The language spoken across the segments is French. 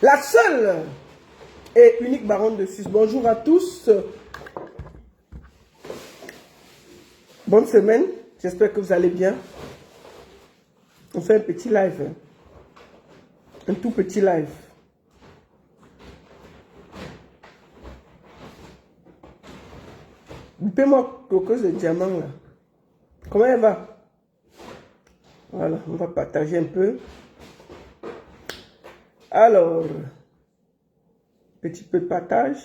La seule et unique baronne de Suisse. Bonjour à tous. Bonne semaine. J'espère que vous allez bien. On fait un petit live. Un tout petit live. Coupez-moi coqueuse de diamant là. Comment elle va? Voilà, on va partager un peu. Alors, petit peu de partage.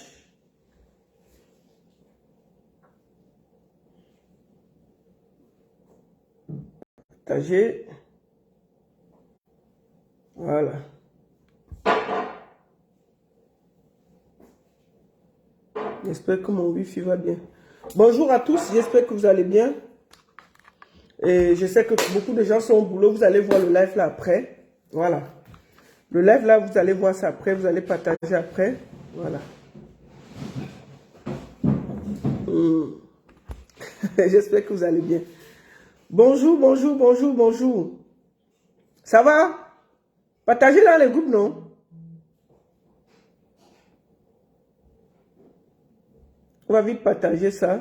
Partager. Voilà. J'espère que mon wifi va bien. Bonjour à tous, j'espère que vous allez bien. Et je sais que beaucoup de gens sont au boulot. Vous allez voir le live là après. Voilà. Le live là, vous allez voir ça après. Vous allez partager après. Voilà. J'espère que vous allez bien. Bonjour, bonjour, bonjour, bonjour. Ça va? Partagez dans les groupes, non? On va vite partager ça.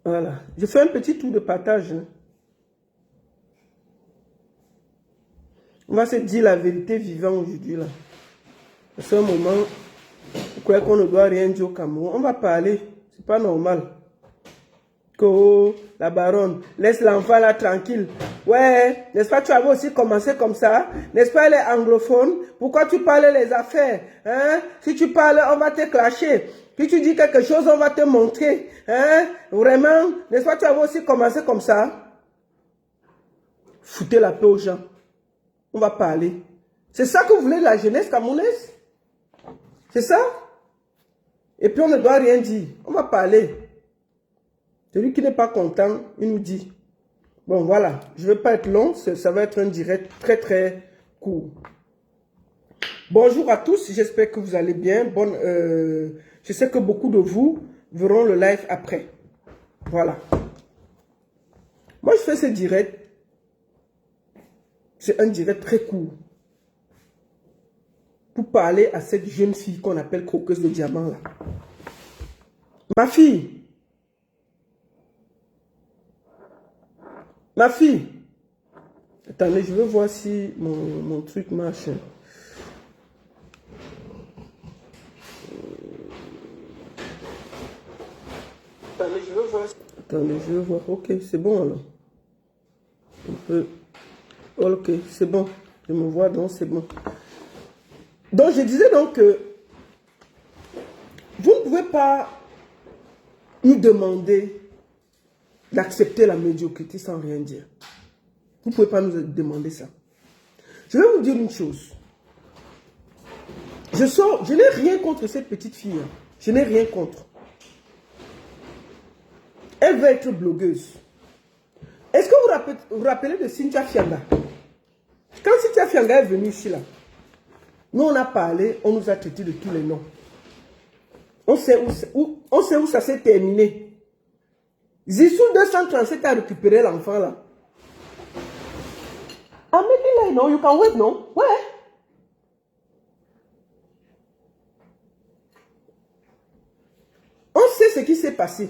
Voilà. Je fais un petit tour de partage. On va se dire la vérité vivant aujourd'hui là. C'est un moment où on ne doit rien dire au Cameroun. On va parler. C'est pas normal. Que la baronne laisse l'enfant là tranquille. Ouais, n'est-ce pas, tu avais aussi commencé comme ça? N'est-ce pas, elle est anglophone? Pourquoi tu parles les affaires? Hein? Si tu parles, on va te clasher. Si tu dis quelque chose, on va te montrer. Hein? Vraiment, n'est-ce pas, tu avais aussi commencé comme ça? Foutez la paix aux gens. On va parler. C'est ça que vous voulez de la jeunesse camerounaise? C'est ça? Et puis on ne doit rien dire. On va parler. Celui qui n'est pas content, il nous dit. Bon, voilà. Je ne vais pas être long. Ça va être un direct très, très court. Bonjour à tous. J'espère que vous allez bien. Je sais que beaucoup de vous verront le live après. Voilà. Moi, je fais ce direct. C'est un direct très court. Pour parler à cette jeune fille qu'on appelle croqueuse de diamant là. Ma fille. Ma fille. Attendez, je veux voir si mon truc marche. Attendez, je veux voir. Attendez, je veux voir. Ok, c'est bon alors. On peut... Ok, c'est bon. Je me vois, donc c'est bon. Donc, je disais donc que vous ne pouvez pas nous demander d'accepter la médiocrité sans rien dire. Vous ne pouvez pas nous demander ça. Je vais vous dire une chose. Je n'ai rien contre cette petite fille. Je n'ai rien contre. Elle veut être blogueuse. Est-ce que vous vous rappelez de Cynthia Fianga? Quand Cynthia Fianga est venue ici, là, nous on a parlé, on nous a traité de tous les noms. On sait où ça s'est terminé. Zissou 237 a récupéré l'enfant là. Ah, maybe like, no, you can wait, no? Ouais. On sait ce qui s'est passé.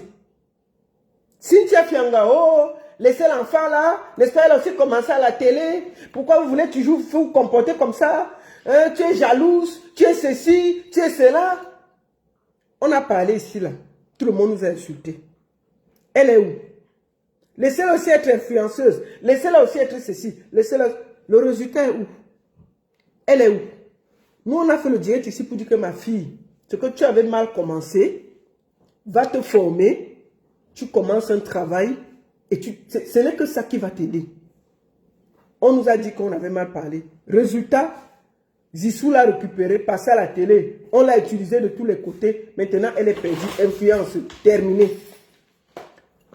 Cynthia Fianga, oh, laissez l'enfant là, n'est-ce pas, elle a aussi commencé à la télé. Pourquoi vous voulez toujours vous comporter comme ça? Hein, tu es jalouse, tu es ceci, tu es cela. On a parlé ici là. Tout le monde nous a insultés. Elle est où? Laissez-la aussi être influenceuse. Laissez-la aussi être ceci. Laissez-la... Le résultat est où? Elle est où? Nous, on a fait le direct ici pour dire que ma fille, ce que tu avais mal commencé, va te former. Tu commences un travail et ce n'est que ça qui va t'aider. On nous a dit qu'on avait mal parlé. Résultat, Zissou l'a récupéré, passé à la télé. On l'a utilisé de tous les côtés. Maintenant, elle est perdue. Influence terminée.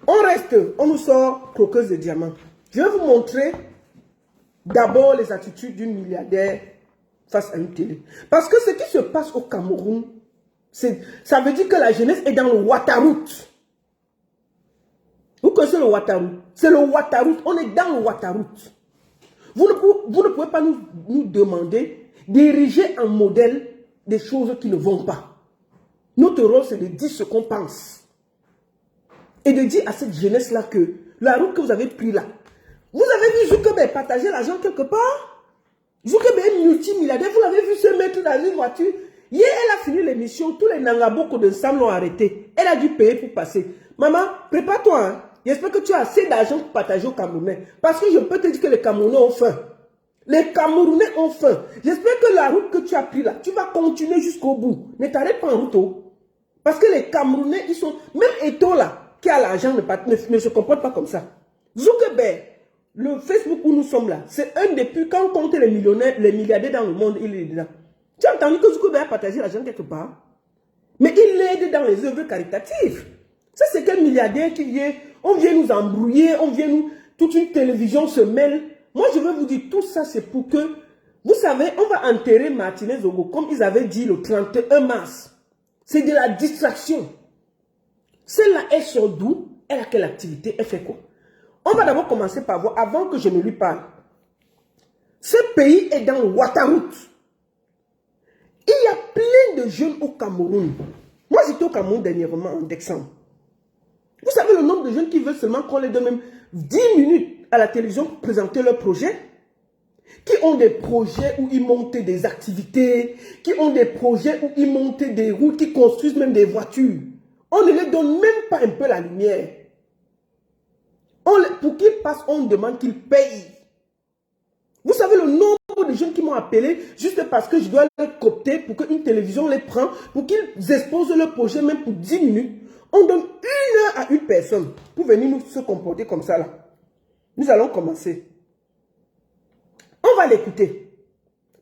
On reste, on nous sort croqueuse de diamants. Je vais vous montrer d'abord les attitudes d'une milliardaire face à une télé. Parce que ce qui se passe au Cameroun, ça veut dire que la jeunesse est dans le Ouattaraout. Vous connaissez le Ouattara? C'est le Ouattara. On est dans le Ouattara. Vous ne pouvez pas nous demander d'ériger en modèle des choses qui ne vont pas. Notre rôle, c'est de dire ce qu'on pense. Et de dire à cette jeunesse-là que la route que vous avez prise là, vous avez vu Zuckerberg partager l'argent quelque part? Zuckerberg est multimilliardaire, vous l'avez vu se mettre dans une voiture. Hier, elle a fini l'émission, tous les Nangaboko de Sam l'ont arrêté. Elle a dû payer pour passer. Maman, prépare-toi, hein. J'espère que tu as assez d'argent pour partager aux Camerounais. Parce que je peux te dire que les Camerounais ont faim. Les Camerounais ont faim. J'espère que la route que tu as prise là, tu vas continuer jusqu'au bout. Ne t'arrête pas en route. Oh. Parce que les Camerounais, ils sont... Même Eto là, qui a l'argent, ne se comporte pas comme ça. Zuckerberg, le Facebook où nous sommes là, c'est un des plus... Quand on compte les millionnaires, les milliardaires dans le monde, il est dedans. Tu as entendu que Zuckerberg a partagé l'argent quelque part? Mais il l'aide dans les œuvres caritatives. Ça, c'est quel milliardaire qui vient... On vient nous embrouiller, on vient nous... Toute une télévision se mêle. Moi, je veux vous dire, tout ça, c'est pour que... Vous savez, on va enterrer Martinez Zogo, comme ils avaient dit le 31 mars. C'est de la distraction. Celle-là est sur d'où? Elle a quelle activité? Elle fait quoi? On va d'abord commencer par voir, avant que je ne lui parle. Ce pays est dans le Ouattara. Il y a plein de jeunes au Cameroun. Moi, j'étais au Cameroun dernièrement, en décembre. Vous savez le nombre de jeunes qui veulent seulement qu'on les donne même 10 minutes à la télévision pour présenter leur projet? Qui ont des projets où ils montent des activités, qui ont des projets où ils montent des routes, qui construisent même des voitures. On ne les donne même pas un peu la lumière. Pour qu'ils passent, on demande qu'ils payent. Vous savez le nombre de jeunes qui m'ont appelé juste parce que je dois les coopter pour qu'une télévision les prenne, pour qu'ils exposent leur projet même pour 10 minutes. On donne 1 heure à une personne pour venir nous se comporter comme ça là. Nous allons commencer. On va l'écouter.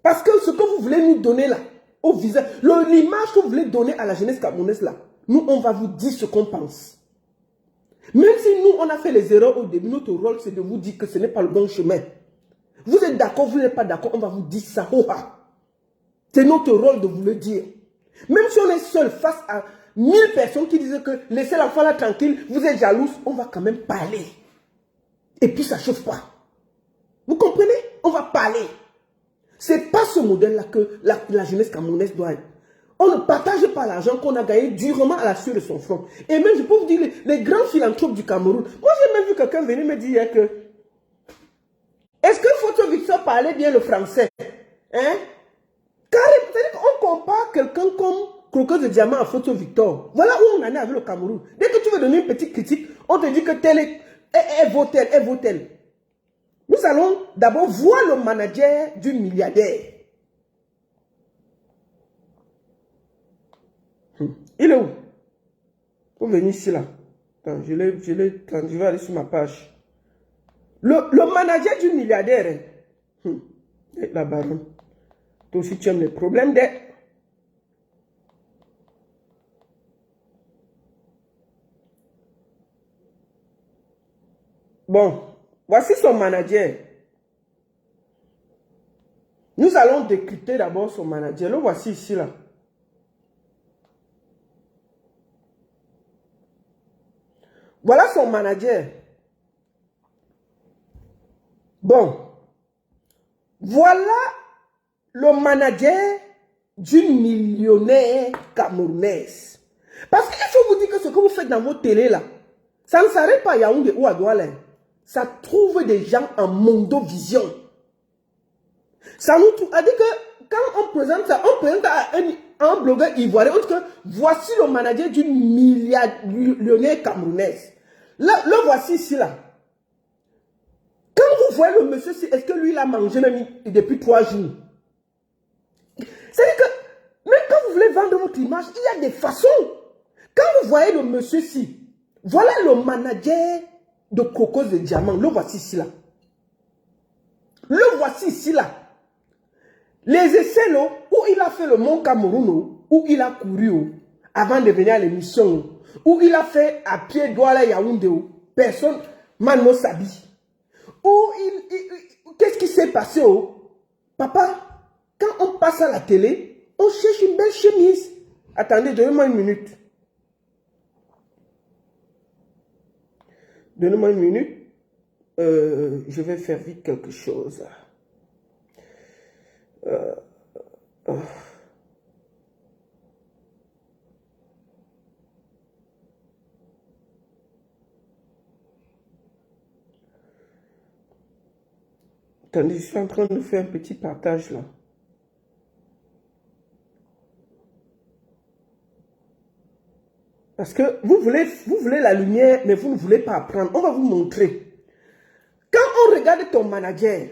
Parce que ce que vous voulez nous donner là, au visage, l'image que vous voulez donner à la jeunesse camerounaise là, nous on va vous dire ce qu'on pense. Même si nous on a fait les erreurs au début, notre rôle c'est de vous dire que ce n'est pas le bon chemin. Vous êtes d'accord, vous n'êtes pas d'accord, on va vous dire ça. C'est notre rôle de vous le dire. Même si on est seul face à 1000 personnes qui disent que laissez l'enfant là tranquille, vous êtes jalouse, on va quand même parler. Et puis ça ne chauffe pas. Vous comprenez? On va parler. Ce n'est pas ce modèle-là que la jeunesse camerounaise doit être. On ne partage pas l'argent qu'on a gagné durement à la sueur de son front. Et même, je peux vous dire, les grands philanthropes du Cameroun. Moi, j'ai même vu quelqu'un venir me dire que est-ce que Photo Victor parlait bien le français? Hein? Car c'est-à-dire qu'on compare quelqu'un comme Croqueuse de Diamant à Photo Victor. Voilà où on en est avec le Cameroun. Dès que tu veux donner une petite critique, on te dit que tel est vaut-elle, est vaut-elle. Nous allons d'abord voir le manager du milliardaire. Il est où? Faut venir ici là. Attends, je vais aller sur ma page. Le manager du milliardaire. La baronne. Toi aussi tu aimes les problèmes d'aide. Bon, voici son manager. Nous allons décrypter d'abord son manager. Le voici ici là. Voilà son manager. Bon. Voilà le manager d'une millionnaire camerounaise. Parce qu'il faut vous dire que ce que vous faites dans votre télé là, ça ne s'arrête pas à Yaoundé ou à Douala. Ça trouve des gens en mondovision. Ça nous trouve. C'est-à-dire que quand on présente ça, on présente à un blogueur ivoirien, on dit que voici le manager d'une millionnaire camerounaise. Là, le voici ici là. Quand vous voyez le monsieur, est-ce que lui il a mangé même depuis 3 jours? C'est-à-dire que même quand vous voulez vendre votre image, il y a des façons. Quand vous voyez le monsieur-ci, voilà le manager de Croqueuse de Diamant. Le voici ici là. Le voici ici là. Les essais là, où il a fait le Mont Cameroun, où il a couru avant de venir à l'émission, où il a fait à pied Douala Yaoundé, personne, Mano Sabi. Qu'est-ce qui s'est passé? Papa, quand on passe à la télé, on cherche une belle chemise. Attendez, donnez-moi une minute. Donnez-moi une minute. Je vais faire vite quelque chose. Attendez, je suis en train de faire un petit partage là. Parce que vous voulez la lumière, mais vous ne voulez pas apprendre. On va vous montrer. Quand on regarde ton manager,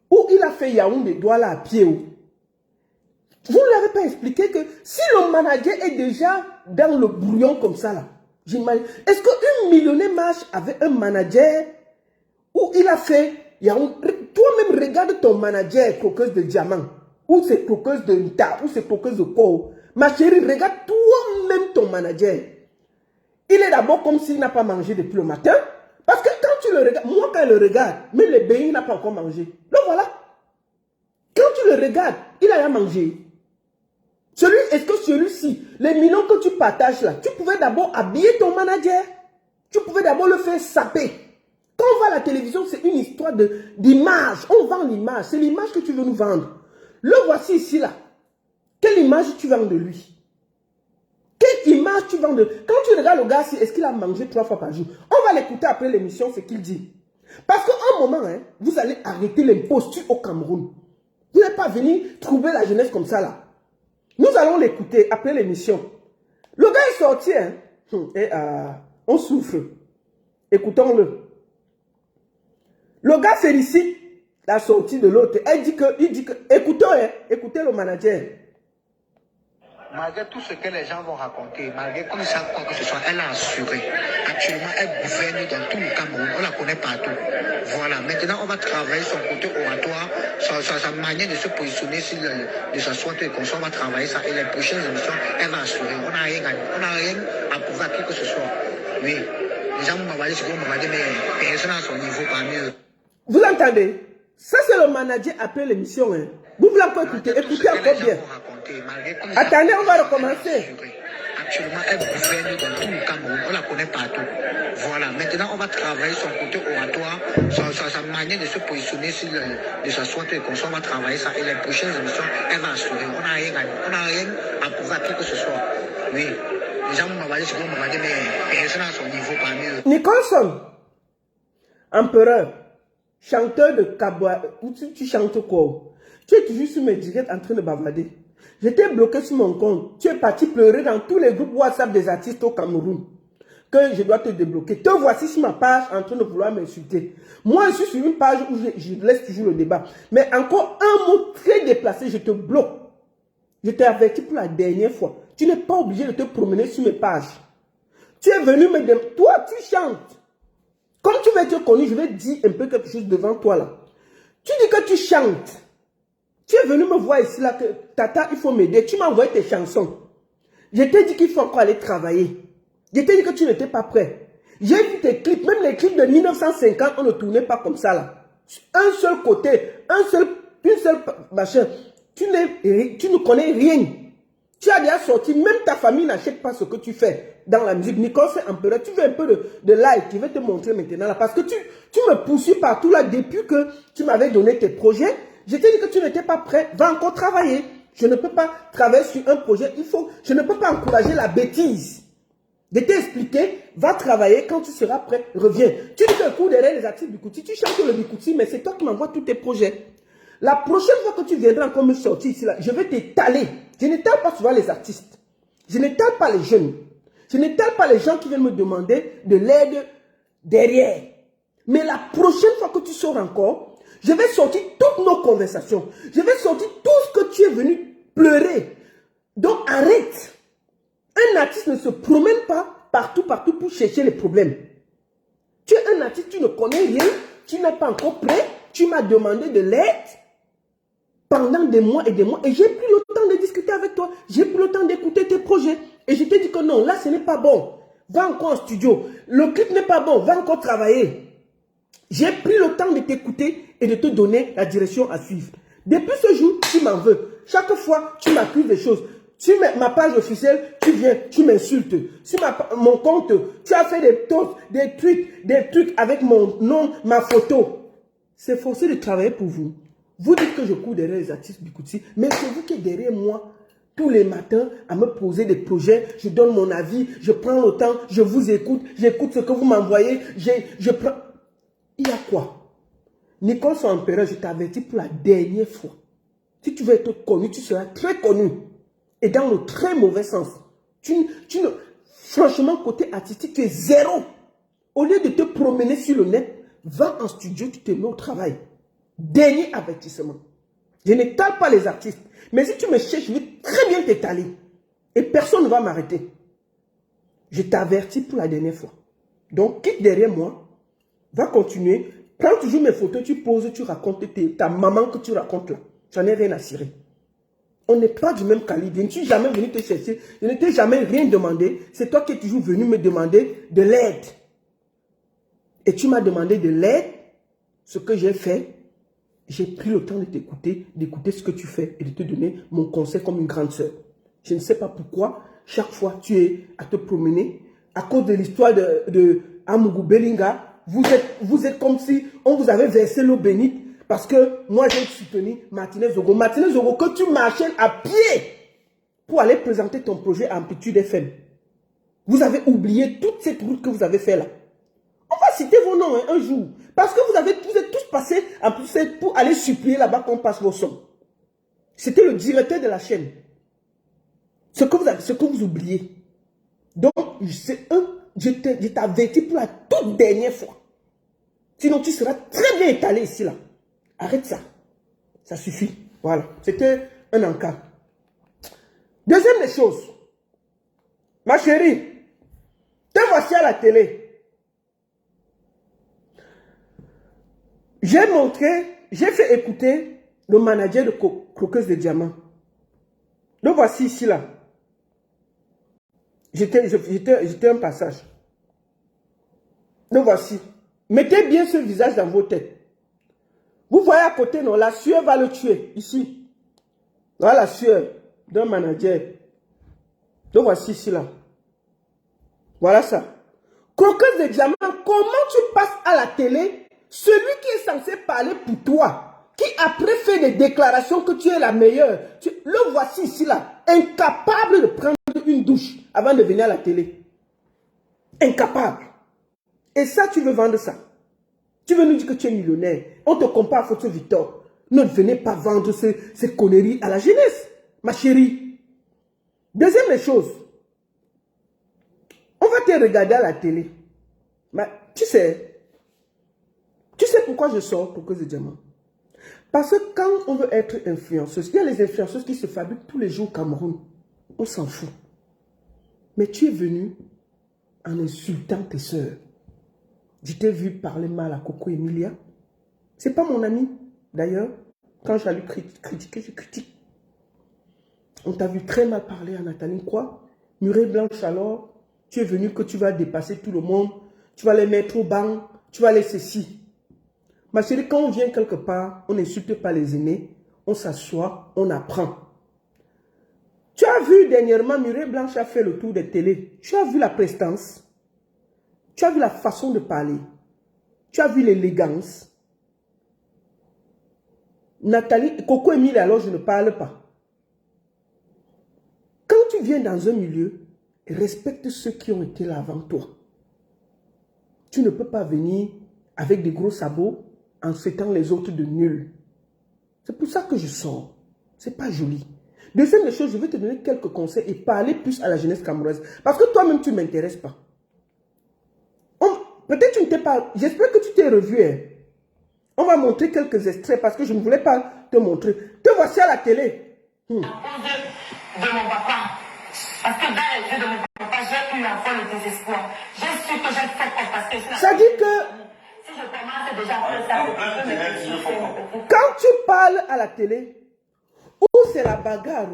où il a fait Yaoundé, Douala à pied, vous ne l'avez pas expliqué que si le manager est déjà dans le brouillon comme ça, là, j'imagine, est-ce qu'un millionnaire marche avec un manager où il a fait Yaoundé? Toi-même, regarde ton manager, croqueuse de diamant, ou c'est croqueuse de nta, ou c'est croqueuse de quoi. Ma chérie, regarde toi-même ton manager. Il est d'abord comme s'il n'a pas mangé depuis le matin. Parce que quand tu le regardes, moi quand je le regarde, même le béni n'a pas encore mangé. Le voilà. Quand tu le regardes, il a rien mangé. Est-ce que celui-ci, les millions que tu partages là, tu pouvais d'abord habiller ton manager. Tu pouvais d'abord le faire saper. Quand on va à la télévision, c'est une histoire d'image. On vend l'image. C'est l'image que tu veux nous vendre. Le voici ici là. Quelle image tu vends de lui? Quelle image tu vends de... Quand tu regardes le gars, est-ce qu'il a mangé 3 fois par jour? On va l'écouter après l'émission, ce qu'il dit. Parce qu'à un moment, hein, vous allez arrêter l'imposture au Cameroun. Vous n'êtes pas venu trouver la jeunesse comme ça là. Nous allons l'écouter après l'émission. Le gars est sorti, hein, et on souffre. Écoutons-le. Le gars félicite la sortie de l'autre. Il dit que, écoutez, hein, écoutez le manager. Malgré tout ce que les gens vont raconter, malgré qu'on ne sache quoi que ce soit, elle a assuré. Actuellement, elle gouverne dans tout le Cameroun. On la connaît partout. Voilà. Maintenant, on va travailler son côté oratoire, sa manière de se positionner, de s'asseoir et qu'on va travailler ça. Et les prochaines émissions, elle va assurer. On n'a rien à prouver à qui que ce soit. Oui. Les gens m'ont envoyé ce qu'on m'a dit, mais personne à son niveau parmi eux. Vous entendez? Ça, c'est le manager après l'émission. Hein. Vous voulez encore écouter? Écoutez encore bien. Attendez, on va recommencer. Actuellement, elle gouverne dans tout le Cameroun. On la connaît partout. Voilà. Maintenant, on va travailler son côté oratoire, sa manière de se positionner, de s'asseoir et qu'on va travailler ça. Et les prochaines émissions, elle va assurer. On n'a rien à prouver à qui que ce soit. Oui. Les gens m'ont envoyé ce qu'on m'a dit, mais personne à son niveau parmi eux. Nicholson, empereur, chanteur de Kaboa, où tu chantes quoi? Tu es toujours sur mes directs en train de bavarder. J'étais bloqué sur mon compte. Tu es parti pleurer dans tous les groupes WhatsApp des artistes au Cameroun. Que je dois te débloquer. Te voici sur ma page en train de vouloir m'insulter. Moi, je suis sur une page où je laisse toujours le débat. Mais encore un mot très déplacé, je te bloque. Je t'ai averti pour la dernière fois. Tu n'es pas obligé de te promener sur mes pages. Tu es venu me demander. Toi, tu chantes. Comme tu veux être connu, je vais dire un peu quelque chose devant toi là. Tu dis que tu chantes. Tu es venu me voir ici là que Tata, il faut m'aider. Tu m'as envoyé tes chansons. Je t'ai dit qu'il faut encore aller travailler. Je t'ai dit que tu n'étais pas prêt. J'ai vu tes clips, même les clips de 1950, on ne tournait pas comme ça là. Un seul côté, une seule machin. Tu ne connais rien. Tu as déjà sorti, même ta famille n'achète pas ce que tu fais dans la musique. Nicole, c'est un peu là. Tu veux un peu de like, je vais te montrer maintenant là. Parce que tu me poursuis partout là depuis que tu m'avais donné tes projets. Je t'ai dit que tu n'étais pas prêt, va encore travailler. Je ne peux pas travailler sur un projet. Je ne peux pas encourager la bêtise. Je t'ai expliqué, va travailler, quand tu seras prêt, reviens. Tu dis que le coup derrière les artistes Bikouti, tu chantes le Bikouti, mais c'est toi qui m'envoies tous tes projets. La prochaine fois que tu viendras encore me sortir ici, là, je vais t'étaler. Je n'étale pas souvent les artistes. Je n'étale pas les jeunes. Je n'étale pas les gens qui viennent me demander de l'aide derrière. Mais la prochaine fois que tu sors encore, je vais sortir toutes nos conversations. Je vais sortir tout ce que tu es venu pleurer. Donc arrête. Un artiste ne se promène pas partout pour chercher les problèmes. Tu es un artiste, tu ne connais rien, tu n'es pas encore prêt, tu m'as demandé de l'aide pendant des mois et j'ai pris le temps de discuter avec toi, j'ai pris le temps d'écouter tes projets et je t'ai dit que non, là ce n'est pas bon. Va encore en studio. Le clip n'est pas bon, va encore travailler. J'ai pris le temps de t'écouter et de te donner la direction à suivre. Depuis ce jour, tu m'en veux. Chaque fois, tu m'accuses des choses. Sur ma page officielle, tu viens, tu m'insultes. Sur mon compte, tu as fait des trucs avec mon nom, ma photo. C'est forcé de travailler pour vous. Vous dites que je cours derrière les artistes Bikouti, mais c'est vous qui êtes derrière moi tous les matins à me poser des projets. Je donne mon avis, je prends le temps, je vous écoute, j'écoute ce que vous m'envoyez, je prends... Il y a quoi? Nicole Sampera, je t'avertis pour la dernière fois. Si tu veux être connu, tu seras très connu. Et dans le très mauvais sens. Franchement, côté artistique, tu es zéro. Au lieu de te promener sur le net, va en studio, tu te mets au travail. Dernier avertissement. Je n'étale pas les artistes. Mais si tu me cherches, je vais très bien t'étaler. Et personne ne va m'arrêter. Je t'avertis pour la dernière fois. Donc, quitte derrière moi. Va continuer. Prends toujours mes photos, tu poses, tu racontes ta maman que tu racontes là. J'en ai rien à cirer. On n'est pas du même calibre. Je ne suis jamais venu te chercher. Je ne t'ai jamais rien demandé. C'est toi qui es toujours venu me demander de l'aide. Et tu m'as demandé de l'aide. Ce que j'ai fait, j'ai pris le temps de t'écouter, d'écouter ce que tu fais et de te donner mon conseil comme une grande sœur. Je ne sais pas pourquoi, chaque fois tu es à te promener. À cause de l'histoire de Amougou Belinga, vous êtes comme si on vous avait versé l'eau bénite. Parce que moi, j'ai soutenu Martinez Zogo. Martinez Zogo, que tu marchais à pied pour aller présenter ton projet à Amplitude FM. Vous avez oublié toute cette route que vous avez fait là. On va citer vos noms un jour. Parce que vous êtes tous passés pour aller supplier là-bas qu'on passe vos sons. C'était le directeur de la chaîne. Ce que vous oubliez. Donc, je t'avertis pour la toute dernière fois. Sinon, tu seras très bien étalé ici là. Arrête ça. Ça suffit. Voilà. C'était un encart. Deuxième des choses. Ma chérie, te voici à la télé. J'ai fait écouter le manager de Croqueuse de Diamant. Le voici ici là. J'étais un passage. Le voici. Mettez bien ce visage dans vos têtes. Vous voyez à côté, non, la sueur va le tuer, ici. Voilà la sueur d'un manager. Donc voici ici, là. Voilà ça. Croqueuse de Diamant, comment tu passes à la télé, celui qui est censé parler pour toi, qui après fait des déclarations que tu es la meilleure, le voici ici, là, incapable de prendre une douche avant de venir à la télé. Incapable. Et ça, tu veux vendre ça. Tu veux nous dire que tu es millionnaire. On te compare à Photo Victor. Ne venez pas vendre ces conneries à la jeunesse, ma chérie. Deuxième des choses. On va te regarder à la télé. Mais tu sais pourquoi je sors pour Cause de Diamant? Parce que quand on veut être influenceuse, il y a les influenceuses qui se fabriquent tous les jours au Cameroun. On s'en fout. Mais tu es venu en insultant tes soeurs. Je t'ai vu parler mal à Coco Emilia. C'est pas mon ami. D'ailleurs, quand j'ai lu critiquer, je critique. On t'a vu très mal parler à Nathalie. Quoi? Murée Blanche alors, tu es venu que tu vas dépasser tout le monde. Tu vas les mettre au banc. Tu vas les ceci. Ma chérie, quand on vient quelque part, on n'insulte pas les aînés. On s'assoit, on apprend. Tu as vu dernièrement, Murée Blanche a fait le tour des télés. Tu as vu la prestance. Tu as vu la façon de parler. Tu as vu l'élégance. Nathalie, Coco Emile, alors je ne parle pas. Quand tu viens dans un milieu, respecte ceux qui ont été là avant toi. Tu ne peux pas venir avec des gros sabots en traitant les autres de nuls. C'est pour ça que je sors. C'est pas joli. Deuxième chose, je vais te donner quelques conseils et parler plus à la jeunesse camerounaise. Parce que toi-même, tu ne m'intéresses pas. Peut-être tu ne t'es pas... J'espère que tu t'es revu. Hein. On va montrer quelques extraits parce que je ne voulais pas te montrer. Te voici à la télé. De mon papa. Parce que dans les yeux de mon papa, j'ai eu encore le désespoir. J'ai su que j'ai fait parce que... Ça dit que... Si je commence déjà à faire ça, quand tu parles à la télé, ou c'est la bagarre,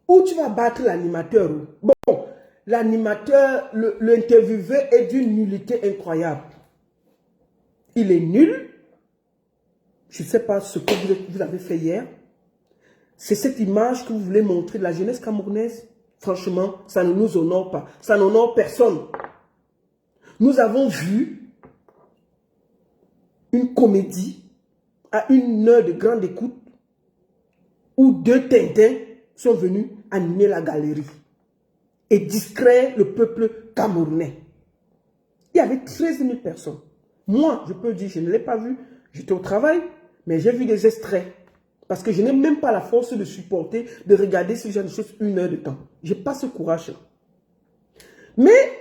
ou tu vas battre l'animateur. Bon, l'animateur, l'intervieweur est d'une nullité incroyable. Il est nul. Je ne sais pas ce que vous avez fait hier. C'est cette image que vous voulez montrer de la jeunesse camerounaise. Franchement, ça ne nous honore pas. Ça n'honore personne. Nous avons vu une comédie à 1 heure de grande écoute où 2 Tintins sont venus animer la galerie et distraire le peuple camerounais. Il y avait 13 000 personnes. Moi, je peux dire, je ne l'ai pas vu. J'étais au travail, mais j'ai vu des extraits. Parce que je n'ai même pas la force de supporter, de regarder ce genre de choses 1 heure de temps. Je n'ai pas ce courage-là. Mais,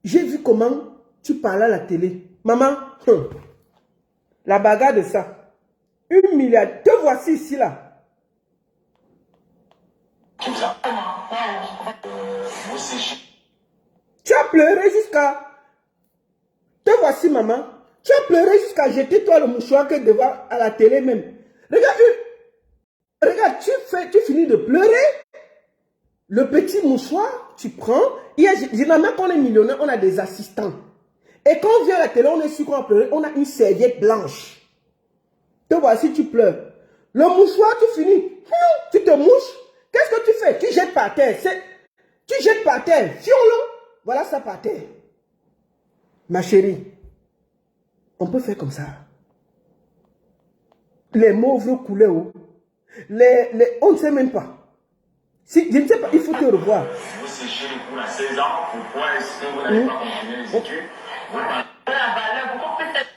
j'ai vu comment tu parlais à la télé. Maman, la bagarre de ça. 1 milliard. Te voici ici, là. Tu as pleuré jusqu'à... Te voici, maman. Tu as pleuré jusqu'à jeter toi le mouchoir que devant à la télé même. Regarde, tu finis de pleurer. Le petit mouchoir, tu prends. Généralement, quand on est millionnaire, on a des assistants. Et quand on vient à la télé, on est sûr qu'on va pleurer. On a une serviette blanche. Te voici, tu pleures. Le mouchoir, tu finis. Tu te mouches. Qu'est-ce que tu fais? Tu jettes par terre. Tu jettes par terre. Fion-le. Voilà ça par terre. Ma chérie, on peut faire comme ça. Les mauvais couleurs, on ne sait même pas. Si, je ne sais pas, il faut te revoir. Vous séchez les cours à 16 ans, pourquoi est-ce que vous n'avez pas continué les études?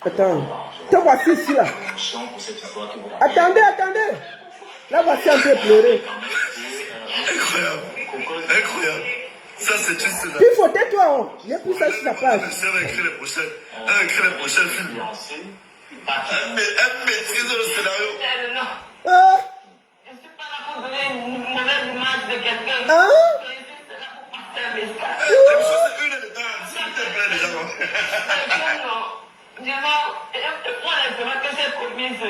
Attends, te voici ici là. Attendez. Là, voici un peu pleurer. Incroyable. Ça, c'est juste là. Il faut tais-toi. Il n'y a plus ça sur sa page. Elle va écrire les prochaines films. Elle maîtrise le scénario. Je ne suis pas là pour donner une mauvaise image de quelqu'un. Je suis là pour passer un message. C'est 1 heure de temps. S'il te plaît, les gens. Je prends les demandes que j'ai promises.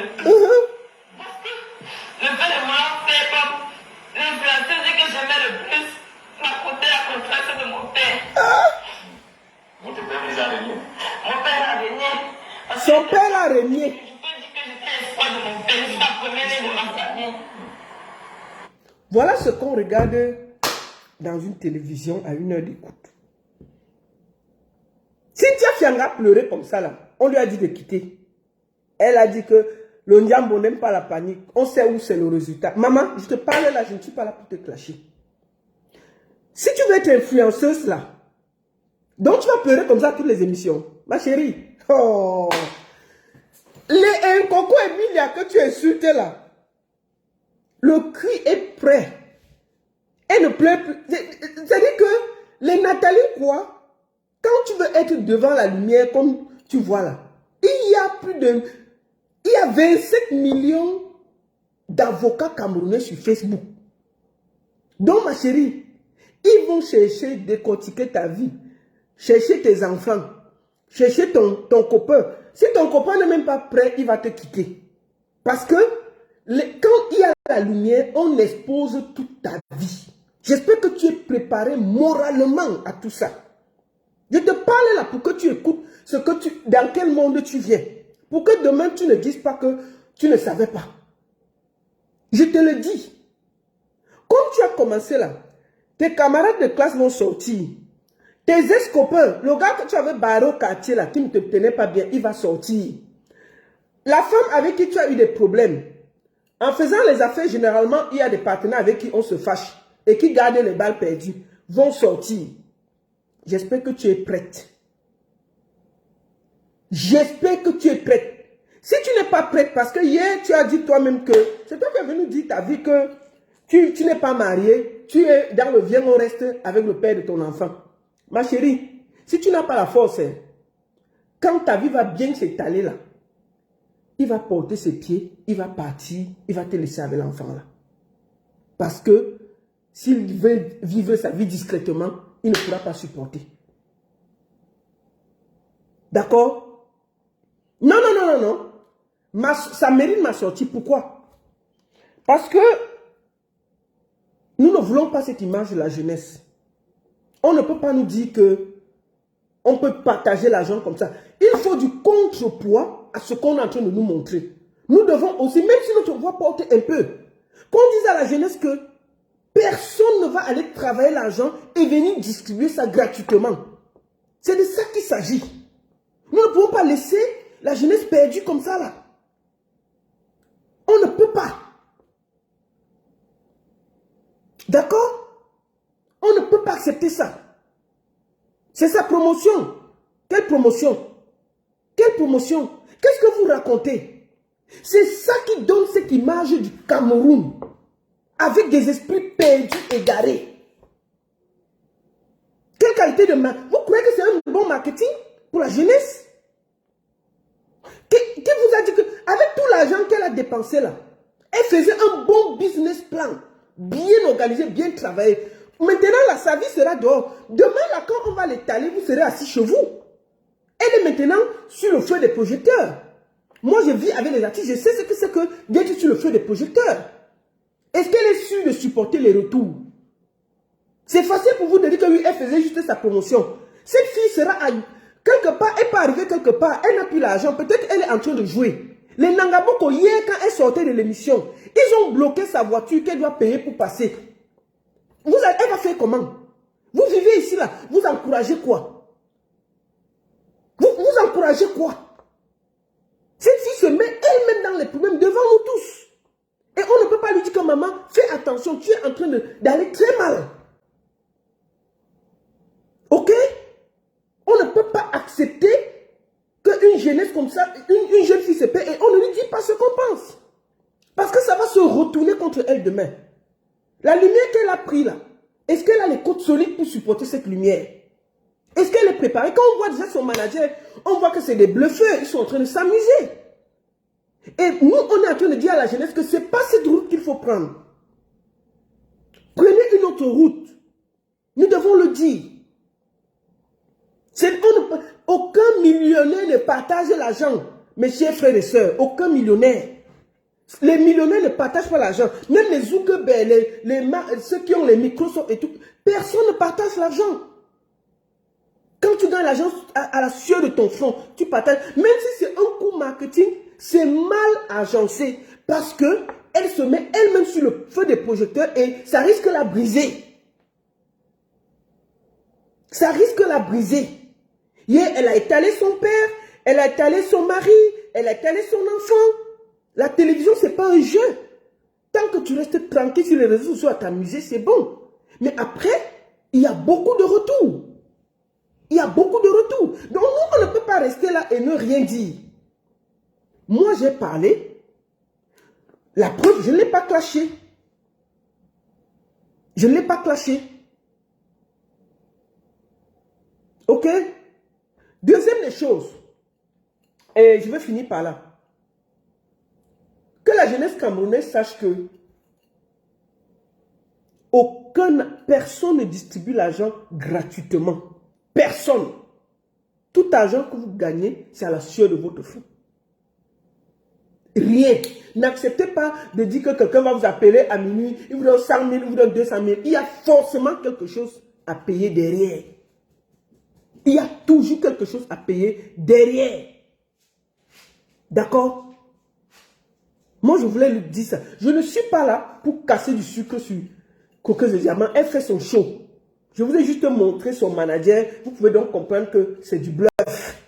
Parce que le fait de moi faire comme l'influenceuse que j'aimais le plus m'a coûté la contrainte de mon père. Votre père vous a régné. Mon père a régné. Son père a régné. Je peux dire que j'étais l'espoir de mon père. Je suis la première née de ma famille. Voilà ce qu'on regarde dans une télévision à 1 heure d'écoute. Cynthia Fianga pleurait comme ça là. On lui a dit de quitter. Elle a dit que le Ndiambo n'aime pas la panique. On sait où c'est le résultat. Maman, je te parle là, je ne suis pas là pour te clasher. Si tu veux être influenceuse là, donc tu vas pleurer comme ça à toutes les émissions. Ma chérie. Oh. Les Coco Emilia que tu insultes là, le cri est prêt. Elle ne pleure plus. C'est-à-dire que les Nathalie quoi, quand tu veux être devant la lumière comme tu vois là, il y a 27 millions d'avocats camerounais sur Facebook. Donc ma chérie, ils vont chercher, décortiquer ta vie, chercher tes enfants, chercher ton copain. Si ton copain n'est même pas prêt, il va te quitter. Parce que quand il y a la lumière, on expose toute ta vie. J'espère que tu es préparé moralement à tout ça. Je te parle là pour que tu écoutes dans quel monde tu viens. Pour que demain tu ne dises pas que tu ne savais pas. Je te le dis. Comme tu as commencé là, tes camarades de classe vont sortir. Tes ex-copains, le gars que tu avais barré au quartier là, qui ne te tenait pas bien, il va sortir. La femme avec qui tu as eu des problèmes, en faisant les affaires, généralement, il y a des partenaires avec qui on se fâche et qui gardent les balles perdues, vont sortir. J'espère que tu es prête. J'espère que tu es prête. Si tu n'es pas prête, parce que hier, tu as dit toi-même que, c'est toi qui es venu dire ta vie que tu n'es pas marié, tu es dans le viens, on reste avec le père de ton enfant. Ma chérie, si tu n'as pas la force, quand ta vie va bien s'étaler là, il va porter ses pieds, il va partir, il va te laisser avec l'enfant là. Parce que s'il veut vivre sa vie discrètement, il ne pourra pas supporter. D'accord? Non. Ça mérite ma sortie. Pourquoi? Parce que nous ne voulons pas cette image de la jeunesse. On ne peut pas nous dire que on peut partager l'argent comme ça. Il faut du contrepoids à ce qu'on est en train de nous montrer. Nous devons aussi, même si notre voix porte un peu, Qu'on dise à la jeunesse que personne ne va aller travailler l'argent et venir distribuer ça gratuitement. C'est de ça qu'il s'agit. Nous ne pouvons pas laisser la jeunesse perdue comme ça là. On ne peut pas. D'accord? On ne peut pas accepter ça. C'est sa promotion. Quelle promotion? Quelle promotion? Qu'est-ce que vous racontez? C'est ça qui donne cette image du Cameroun. Avec des esprits perdus, égarés. Quelle qualité de marketing? Vous croyez que c'est un bon marketing pour la jeunesse? Qui vous a dit que avec tout l'argent qu'elle a dépensé là, elle faisait un bon business plan, bien organisé, bien travaillé. Maintenant là, sa vie sera dehors. Demain là, quand on va l'étaler, vous serez assis chez vous. Elle est maintenant sur le feu des projecteurs. Moi, je vis avec les artistes, je sais ce que c'est que d'être sur le feu des projecteurs. Est-ce qu'elle est sûre de supporter les retours? C'est facile pour vous de dire que oui, elle faisait juste sa promotion. Cette fille sera quelque part, elle peut arriver quelque part, elle n'a plus l'argent, peut-être elle est en train de jouer. Les Nangaboko, hier, quand elle sortait de l'émission, ils ont bloqué sa voiture qu'elle doit payer pour passer. Elle va faire comment? Vous vivez ici là, vous encouragez quoi? Vous encouragez quoi? Cette fille se met elle-même dans les problèmes devant nous tous. Et on ne peut pas lui dire que maman, fais attention, tu es en train d'aller très mal. Ok? On ne peut pas accepter qu'une jeunesse comme ça, une jeune fille se paie et on ne lui dit pas ce qu'on pense. Parce que ça va se retourner contre elle demain. La lumière qu'elle a prise là, est-ce qu'elle a les côtes solides pour supporter cette lumière? Est-ce qu'elle est préparée? Quand on voit déjà son manager, on voit que c'est des bluffeurs, ils sont en train de s'amuser. Et nous, on est en train de dire à la jeunesse que ce n'est pas cette route qu'il faut prendre. Prenez une autre route. Nous devons le dire. Aucun millionnaire ne partage l'argent, mes chers frères et sœurs. Aucun millionnaire. Les millionnaires ne partagent pas l'argent. Même les Zuckerberg, ceux qui ont les Microsoft et tout, personne ne partage l'argent. Quand tu gagnes l'argent à la sueur de ton front, tu partages. Même si c'est un coup marketing, c'est mal agencé. Parce qu'elle se met elle-même sur le feu des projecteurs et ça risque de la briser. Ça risque de la briser. Hier, elle a étalé son père, elle a étalé son mari, elle a étalé son enfant. La télévision, ce n'est pas un jeu. Tant que tu restes tranquille sur les réseaux sociaux à t'amuser, c'est bon. Mais après, il y a beaucoup de retours. Il y a beaucoup de retours. Donc, nous, on ne peut pas rester là et ne rien dire. Moi, j'ai parlé. La preuve, je ne l'ai pas clashé. Je ne l'ai pas clashé. Ok? Deuxième des choses. Et je vais finir par là. Que la jeunesse camerounaise sache que personne ne distribue l'argent gratuitement. Personne. Tout argent que vous gagnez, c'est à la sueur de votre front. Rien. N'acceptez pas de dire que quelqu'un va vous appeler à minuit, il vous donne 100 000, il vous donne 200 000. Il y a forcément quelque chose à payer derrière. Il y a toujours quelque chose à payer derrière. D'accord? Moi, je voulais lui dire ça. Je ne suis pas là pour casser du sucre sur Coqueuse de Diamant. Elle fait son show. Je vous ai juste montré son manager. Vous pouvez donc comprendre que c'est du bluff.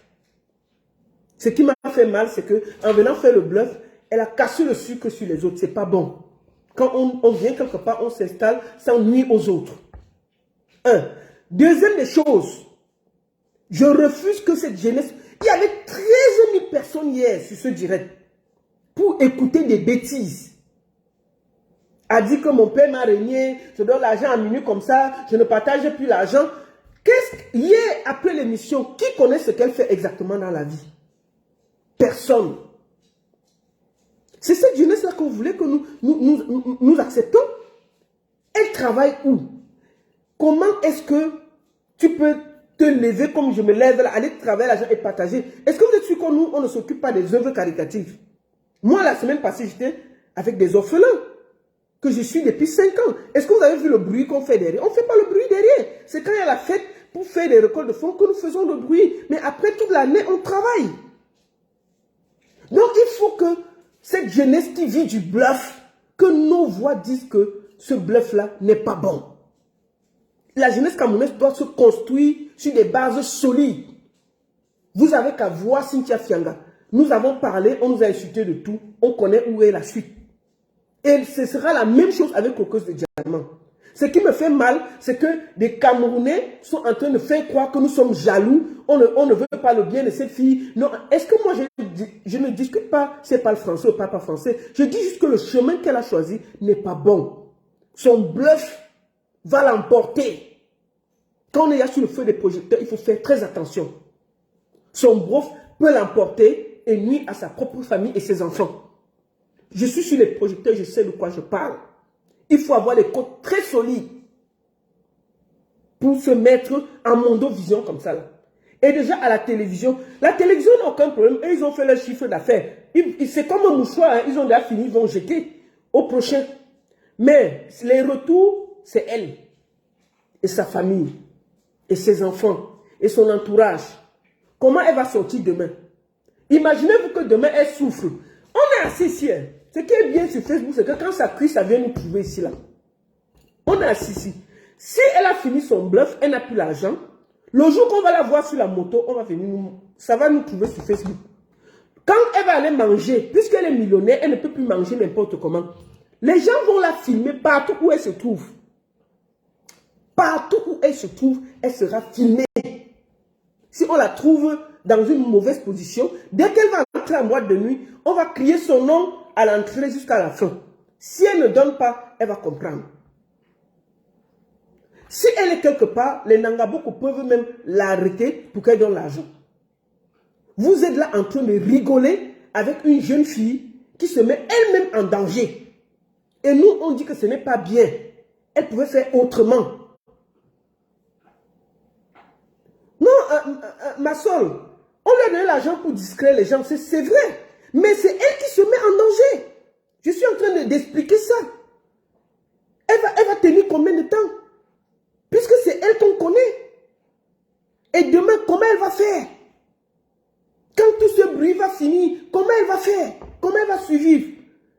Ce qui m'a fait mal, c'est qu'en venant faire le bluff, elle a cassé le sucre sur les autres. C'est pas bon. Quand on vient quelque part, on s'installe sans nuire aux autres. Deuxième des choses, je refuse que cette jeunesse... Il y avait 13 000 personnes hier sur ce direct pour écouter des bêtises. A dit que mon père m'a régné, je donne l'argent à minuit comme ça, je ne partage plus l'argent. Hier, après l'émission, qui connaît ce qu'elle fait exactement dans la vie? Personne. C'est cette jeunesse-là que vous voulez que nous acceptons. Elle travaille où? Comment est-ce que tu peux te lever comme je me lève là, aller travailler l'argent et partager? Est-ce que vous êtes sûr que nous, on ne s'occupe pas des œuvres caritatives? Moi, la semaine passée, j'étais avec des orphelins que je suis depuis 5 ans. Est-ce que vous avez vu le bruit qu'on fait derrière? On ne fait pas le bruit derrière. C'est quand il y a la fête pour faire des récoltes de fonds que nous faisons le bruit. Mais après toute l'année, on travaille. Donc, il faut que cette jeunesse qui vit du bluff que nos voix disent que ce bluff-là n'est pas bon. La jeunesse camerounaise doit se construire sur des bases solides. Vous avez qu'à voir Cynthia Fianga. Nous avons parlé, on nous a insulté de tout. On connaît où est la suite. Et ce sera la même chose avec Cocos de Diamant. Ce qui me fait mal, c'est que des Camerounais sont en train de faire croire que nous sommes jaloux. On ne veut pas le bien de cette fille. Non, est-ce que moi, je ne discute pas si elle parle français ou pas français. Je dis juste que le chemin qu'elle a choisi n'est pas bon. Son bluff va l'emporter. Quand on est sur le feu des projecteurs, il faut faire très attention. Son bluff peut l'emporter et nuire à sa propre famille et ses enfants. Je suis sur les projecteurs, je sais de quoi je parle. Il faut avoir des côtes très solides pour se mettre en mondovision comme ça. Là. Et déjà à la télévision n'a aucun problème. Et ils ont fait leur chiffre d'affaires. C'est comme un mouchoir, hein. Ils ont déjà fini, ils vont jeter au prochain. Mais les retours, c'est elle et sa famille et ses enfants et son entourage. Comment elle va sortir demain? Imaginez-vous que demain elle souffre. On est assis ici. Hein. Ce qui est bien sur Facebook, c'est que quand ça crie, ça vient nous trouver ici, là. On est assis ici. Si elle a fini son bluff, elle n'a plus l'argent, le jour qu'on va la voir sur la moto, on va venir ça va nous trouver sur Facebook. Quand elle va aller manger, puisqu'elle est millionnaire, elle ne peut plus manger n'importe comment. Les gens vont la filmer partout où elle se trouve. Partout où elle se trouve, elle sera filmée. Si on la trouve dans une mauvaise position, dès qu'elle va entrer en boîte de nuit, on va crier son nom à l'entrée jusqu'à la fin. Si elle ne donne pas, elle va comprendre. Si elle est quelque part, les Nangaboko peuvent même l'arrêter pour qu'elle donne l'argent. Vous êtes là en train de rigoler avec une jeune fille qui se met elle-même en danger. Et nous, on dit que ce n'est pas bien. Elle pouvait faire autrement. Non, ma soeur, on lui a donné l'argent pour distraire les gens, c'est vrai. Mais c'est elle qui se met en danger. Je suis en train d'expliquer ça. Elle va tenir combien de temps? Puisque c'est elle qu'on connaît. Et demain, comment elle va faire? Quand tout ce bruit va finir, comment elle va faire? Comment elle va survivre?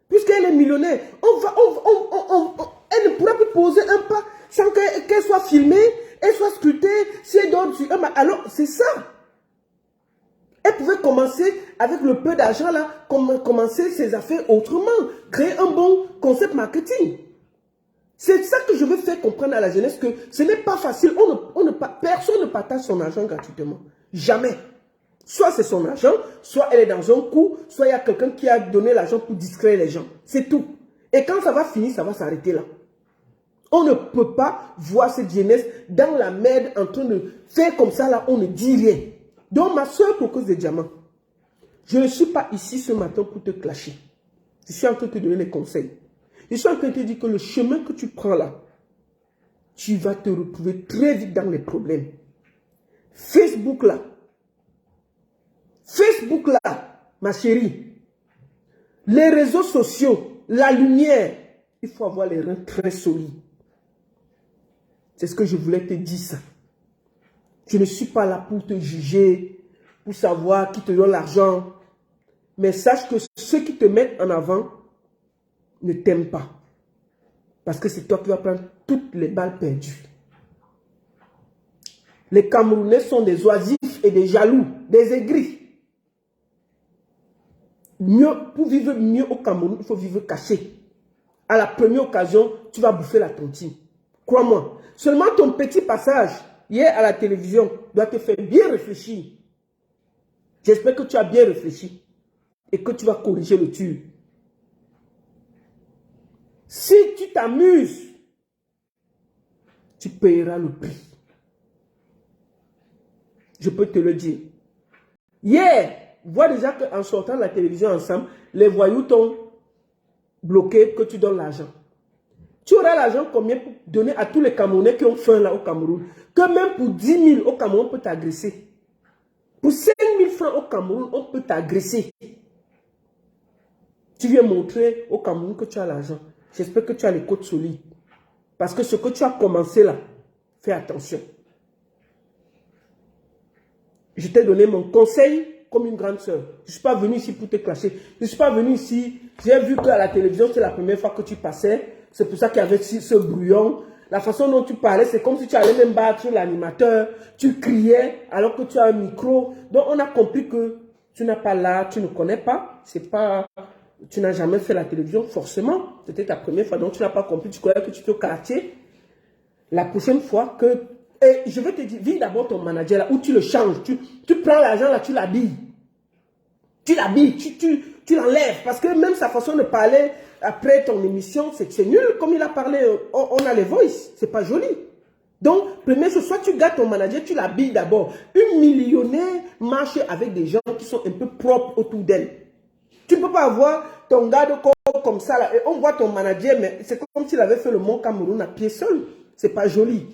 Puisqu'elle est millionnaire, elle ne pourra plus poser un pas sans qu'elle soit filmée, elle soit scrutée, si elle donne sur un... Alors, c'est ça. Elle pouvait commencer avec le peu d'argent là, commencer ses affaires autrement, créer un bon concept marketing. C'est ça que je veux faire comprendre à la jeunesse, que ce n'est pas facile. Personne ne partage son argent gratuitement. Jamais. Soit c'est son argent, soit elle est dans un coup, soit il y a quelqu'un qui a donné l'argent pour distraire les gens. C'est tout. Et quand ça va finir, ça va s'arrêter là. On ne peut pas voir cette jeunesse dans la merde en train de faire comme ça là, on ne dit rien. Donc ma soeur Cocos de Diamant, je ne suis pas ici ce matin pour te clasher. Je suis en train de te donner des conseils. Je suis en train de te dire que le chemin que tu prends là, tu vas te retrouver très vite dans les problèmes. Facebook là, ma chérie, les réseaux sociaux, la lumière, il faut avoir les reins très solides. C'est ce que je voulais te dire ça. Je ne suis pas là pour te juger, pour savoir qui te donne l'argent. Mais sache que ceux qui te mettent en avant ne t'aiment pas. Parce que c'est toi qui vas prendre toutes les balles perdues. Les Camerounais sont des oisifs et des jaloux, des aigris. Pour vivre mieux au Cameroun, il faut vivre caché. À la première occasion, tu vas bouffer la tontine. Crois-moi. Seulement ton petit passage hier à la télévision doit te faire bien réfléchir. J'espère que tu as bien réfléchi et que tu vas corriger le tir. Si tu t'amuses, tu payeras le prix. Je peux te le dire. Hier, vois déjà qu'en sortant de la télévision ensemble, les voyous t'ont bloqué que tu donnes l'argent. Tu auras l'argent combien pour donner à tous les Camerounais qui ont faim là au Cameroun? Que même pour 10 000 au Cameroun, on peut t'agresser. Pour 5 000 francs au Cameroun, on peut t'agresser. Tu viens montrer au Cameroun que tu as l'argent. J'espère que tu as les côtes solides. Parce que ce que tu as commencé là, fais attention. Je t'ai donné mon conseil comme une grande sœur. Je ne suis pas venu ici pour te clasher. Je ne suis pas venu ici. J'ai vu qu'à la télévision, c'est la première fois que tu passais. C'est pour ça qu'il y avait ce brouillon. La façon dont tu parlais, c'est comme si tu allais même battre l'animateur. Tu criais alors que tu as un micro. Donc, on a compris que tu n'as pas là, tu ne connais pas. C'est pas... Tu n'as jamais fait la télévision, forcément. C'était ta première fois, donc tu n'as pas compris. Tu croyais que tu étais au quartier. La prochaine fois que... Et je vais te dire, vis d'abord ton manager là, où tu le changes. Tu prends l'argent là, tu l'habilles. Tu l'habilles, tu l'enlèves. Parce que même sa façon de parler après ton émission, c'est nul. Comme il a parlé, on a les voices. C'est pas joli. Donc, première chose, soit tu gardes ton manager, tu l'habilles d'abord. Une millionnaire marche avec des gens qui sont un peu propres autour d'elle. Tu ne peux pas avoir ton gars de corps comme ça là, et on voit ton manager, mais c'est comme s'il avait fait le Mont Cameroun à pied seul. C'est pas joli.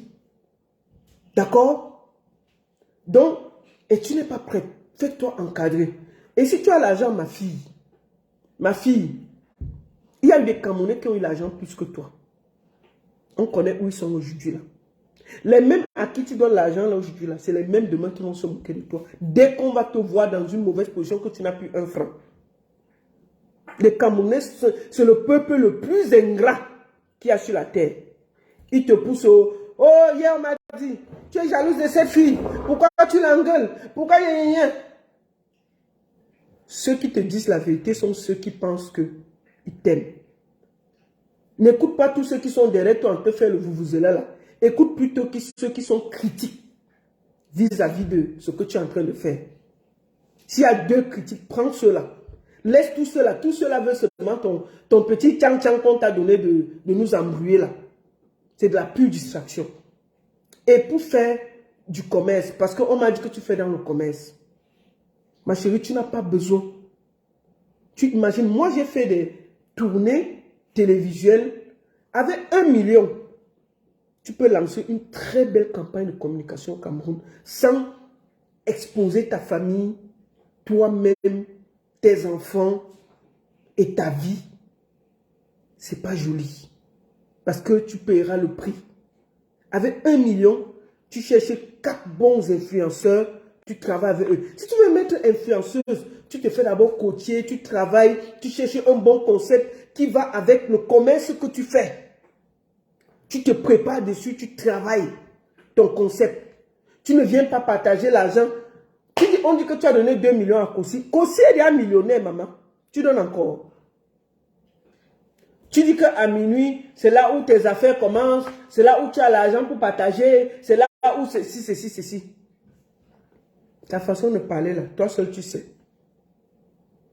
D'accord? Donc, et tu n'es pas prête. Fais-toi encadrer. Et si tu as l'argent, ma fille, il y a eu des Camerounais qui ont eu l'argent plus que toi. On connaît où ils sont aujourd'hui là. Les mêmes à qui tu donnes l'argent là aujourd'hui là, c'est les mêmes demain qui vont se moquer de toi. Dès qu'on va te voir dans une mauvaise position que tu n'as plus un franc. Les Camerounais, c'est le peuple le plus ingrat qu'il y a sur la terre. Ils te poussent au... Oh, hier on m'a dit, tu es jalouse de cette fille. Pourquoi tu l'engueules? Pourquoi rien? Ceux qui te disent la vérité sont ceux qui pensent qu'ils t'aiment. N'écoute pas tous ceux qui sont derrière toi en te faire le vuvuzela là. Écoute plutôt ceux qui sont critiques vis-à-vis de ce que tu es en train de faire. S'il y a deux critiques, prends ceux-là. Laisse tout cela. Tout cela veut seulement ton petit tchang-tchang qu'on t'a donné de nous embrouiller là. C'est de la pure distraction. Et pour faire du commerce, parce qu'on m'a dit que tu fais dans le commerce. Ma chérie, tu n'as pas besoin. Tu imagines, moi j'ai fait des tournées télévisuelles avec 1 million. Tu peux lancer une très belle campagne de communication au Cameroun sans exposer ta famille, toi-même, tes enfants et ta vie. C'est pas joli. Parce que tu paieras le prix. Avec 1 million, tu cherches 4 bons influenceurs, tu travailles avec eux. Si tu veux mettre influenceuse, tu te fais d'abord coacher, tu travailles, tu cherches un bon concept qui va avec le commerce que tu fais. Tu te prépares dessus, tu travailles ton concept. Tu ne viens pas partager l'argent. On dit que tu as donné 2 millions à Kossi. Kossi est déjà millionnaire, maman. Tu donnes encore. Tu dis qu'à minuit, c'est là où tes affaires commencent, c'est là où tu as l'argent pour partager, c'est là où ceci. Ta façon de parler là, toi seul tu sais.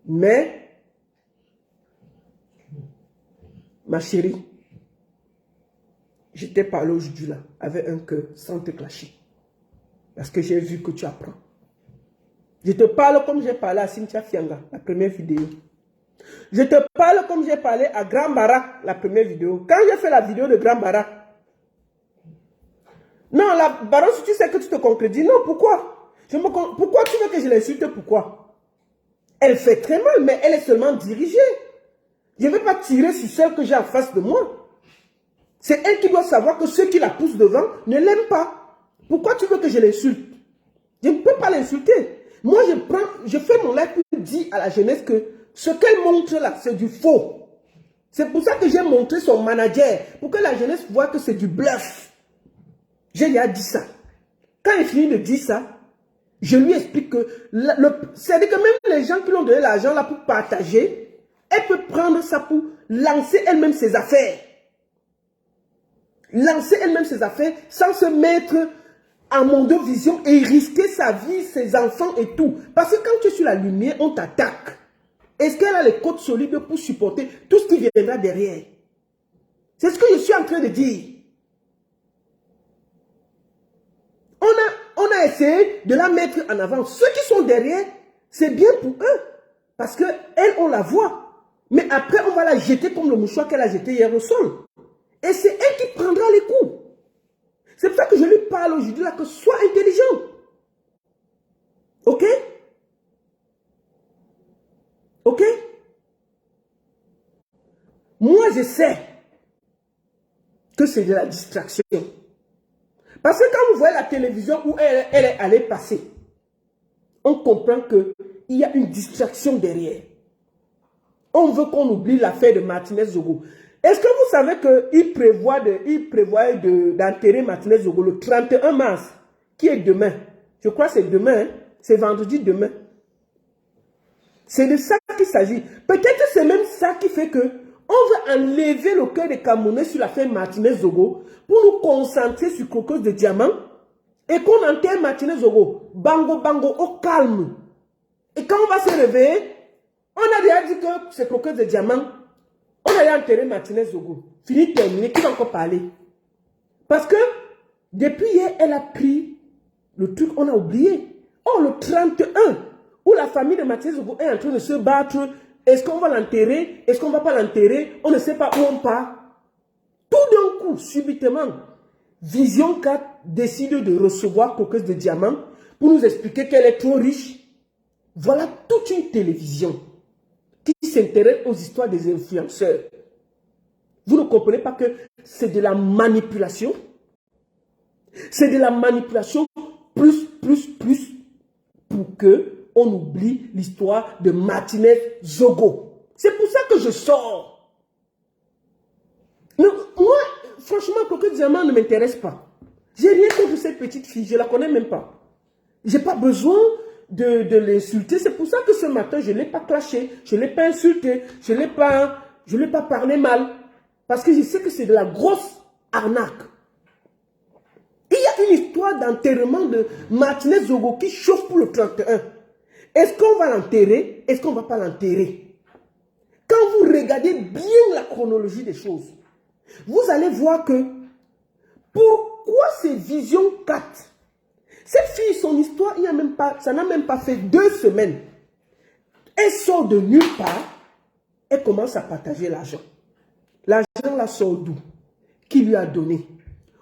Mais, ma chérie, je t'ai parlé aujourd'hui là, avec un cœur, sans te clasher. Parce que j'ai vu que tu apprends. Je te parle comme j'ai parlé à Cynthia Fianga, la première vidéo. Je te parle comme j'ai parlé à Grand Bara, la première vidéo. Quand j'ai fait la vidéo de Grand Bara. Non, la Baron, si tu sais que tu te concrétises, non, pourquoi? Pourquoi tu veux que je l'insulte? Pourquoi? Elle fait très mal, mais elle est seulement dirigée. Je ne vais pas tirer sur celle que j'ai en face de moi. C'est elle qui doit savoir que ceux qui la poussent devant ne l'aiment pas. Pourquoi tu veux que je l'insulte? Je ne peux pas l'insulter. Moi, je fais mon live pour dire à la jeunesse que ce qu'elle montre là, c'est du faux. C'est pour ça que j'ai montré son manager, pour que la jeunesse voit que c'est du bluff. J'ai déjà dit ça. Quand il finit de dire ça, je lui explique que, c'est-à-dire que même les gens qui lui ont donné l'argent là pour partager, elle peut prendre ça pour lancer elle-même ses affaires. Lancer elle-même ses affaires sans se mettre en mondovision et risquer sa vie, ses enfants et tout. Parce que quand tu es sur la lumière, on t'attaque. Est-ce qu'elle a les côtes solides pour supporter tout ce qui viendra derrière? C'est ce que je suis en train de dire. On a essayé de la mettre en avant. Ceux qui sont derrière, c'est bien pour eux. Parce qu'elle, on la voit. Mais après, on va la jeter comme le mouchoir qu'elle a jeté hier au sol. Et c'est elle qui prendra les coups. C'est pour ça que je lui parle aujourd'hui là, que sois intelligent. Ok? Ok? Moi, je sais que c'est de la distraction. Parce que quand vous voyez la télévision où elle est allée passer, on comprend que il y a une distraction derrière. On veut qu'on oublie l'affaire de Martinez Zogo. Est-ce que vous savez qu'il prévoit d'enterrer Martinez Zogo le 31 mars, qui est demain? Je crois que c'est demain, hein? C'est vendredi demain. C'est de ça qu'il s'agit. Peut-être que c'est même ça qui fait que on veut enlever le cœur des Camerounais sur l'affaire Martinez Zogo pour nous concentrer sur Crocos de Diamant et qu'on enterre Martinez Zogo. Bango, bango, au calme. Et quand on va se réveiller, on a déjà dit que c'est Crocos de Diamant. On a déjà enterré Martinez Zogo. Fini, terminé. Qui va encore parler? Parce que depuis hier, elle a pris le truc, on a oublié. Oh, le 31, où la famille de Martinez Zogo est en train de se battre. Est-ce qu'on va l'enterrer? Est-ce qu'on ne va pas l'enterrer? On ne sait pas où on part. Tout d'un coup, subitement, Vision 4 décide de recevoir Crocos de Diamant pour nous expliquer qu'elle est trop riche. Voilà toute une télévision qui s'intéresse aux histoires des influenceurs. Vous ne comprenez pas que c'est de la manipulation? C'est de la manipulation plus pour que on oublie l'histoire de Martinez Zogo. C'est pour ça que je sors. Non, moi, franchement, Crocos Diamant ne m'intéresse pas. J'ai rien contre cette petite fille, je ne la connais même pas. Je n'ai pas besoin de l'insulter. C'est pour ça que ce matin, je ne l'ai pas clashé, je ne l'ai pas insulté, je ne l'ai pas parlé mal. Parce que je sais que c'est de la grosse arnaque. Il y a une histoire d'enterrement de Martinez Zogo qui chauffe pour le 31. Est-ce qu'on va l'enterrer? Est-ce qu'on ne va pas l'enterrer? Quand vous regardez bien la chronologie des choses, vous allez voir que pourquoi c'est Vision 4? Cette fille, son histoire, ça n'a même pas fait 2 semaines. Elle sort de nulle part, elle commence à partager l'argent. L'argent la sort d'où? Qui lui a donné?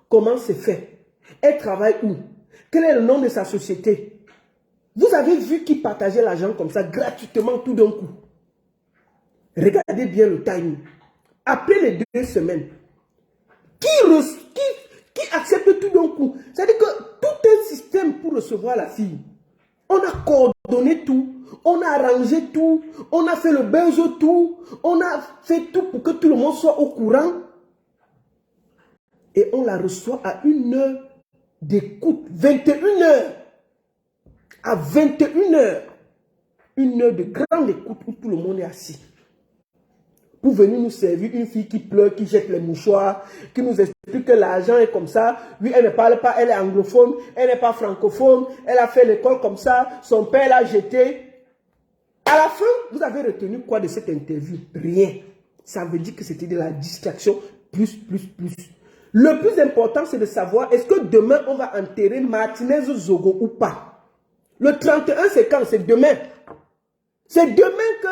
Comment c'est fait? Elle travaille où? Quel est le nom de sa société? Vous avez vu qui partageait l'argent comme ça, gratuitement, tout d'un coup. Regardez bien le timing. Après les 2 semaines, qui accepte tout d'un coup? C'est-à-dire que tout un système pour recevoir la fille. On a coordonné tout, on a arrangé tout, on a fait le buzz tout, on a fait tout pour que tout le monde soit au courant. Et on la reçoit à 1 heure d'écoute, 21 heures. À 21 heures, 1 heure de grande écoute où tout le monde est assis. Pour venir nous servir une fille qui pleure, qui jette les mouchoirs, qui nous explique que l'argent est comme ça. Lui, elle ne parle pas, elle est anglophone, elle n'est pas francophone, elle a fait l'école comme ça, son père l'a jeté. À la fin, vous avez retenu quoi de cette interview? Rien. Ça veut dire que c'était de la distraction plus. Le plus important, c'est de savoir, est-ce que demain, on va enterrer Martinez Zogo ou pas? Le 31, c'est quand? C'est demain. C'est demain que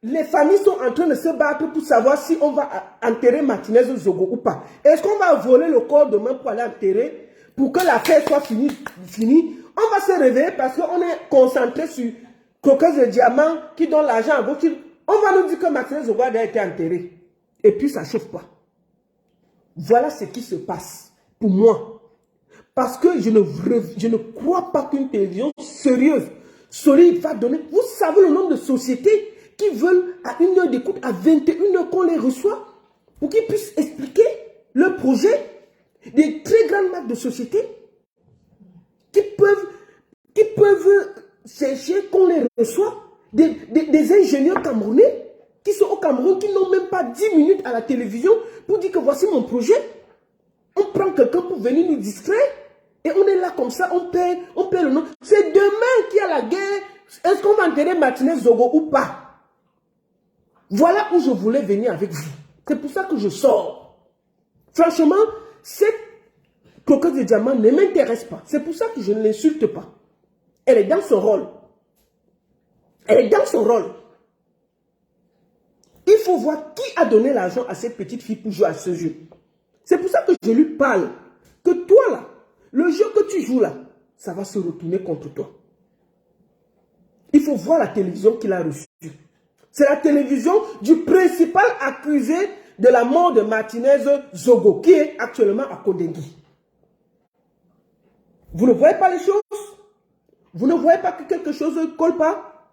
les familles sont en train de se battre pour savoir si on va enterrer Martinez Zogo ou pas. Est-ce qu'on va voler le corps demain pour aller enterrer, pour que l'affaire soit finie? On va se réveiller parce qu'on est concentré sur Crocos de Diamant qui donne l'argent à votre. On va nous dire que Martinez Zogo a été enterré. Et puis ça ne chauffe pas. Voilà ce qui se passe pour moi. Parce que je ne crois pas qu'une télévision sérieuse, solide, va donner. Vous savez le nombre de sociétés qui veulent à 1 heure d'écoute, à 21 heures qu'on les reçoit, pour qu'ils puissent expliquer leur projet. Des très grandes marques de sociétés qui peuvent chercher qu'on les reçoit. Des ingénieurs camerounais qui sont au Cameroun, qui n'ont même pas 10 minutes à la télévision pour dire que voici mon projet. On prend quelqu'un pour venir nous distraire et on est là comme ça, on perd le nom. C'est demain qu'il y a la guerre. Est-ce qu'on va enterrer Martinez Zogo ou pas? Voilà où je voulais venir avec vous. C'est pour ça que je sors. Franchement, cette Crocos de Diamant ne m'intéresse pas. C'est pour ça que je ne l'insulte pas. Elle est dans son rôle. Elle est dans son rôle. Il faut voir qui a donné l'argent à cette petite fille pour jouer à ce jeu. C'est pour ça que je lui parle. Que toi là, le jeu que tu joues là, ça va se retourner contre toi. Il faut voir la télévision qu'il a reçue. C'est la télévision du principal accusé de la mort de Martinez Zogo, qui est actuellement à Kodengui. Vous ne voyez pas les choses? Vous ne voyez pas que quelque chose ne colle pas?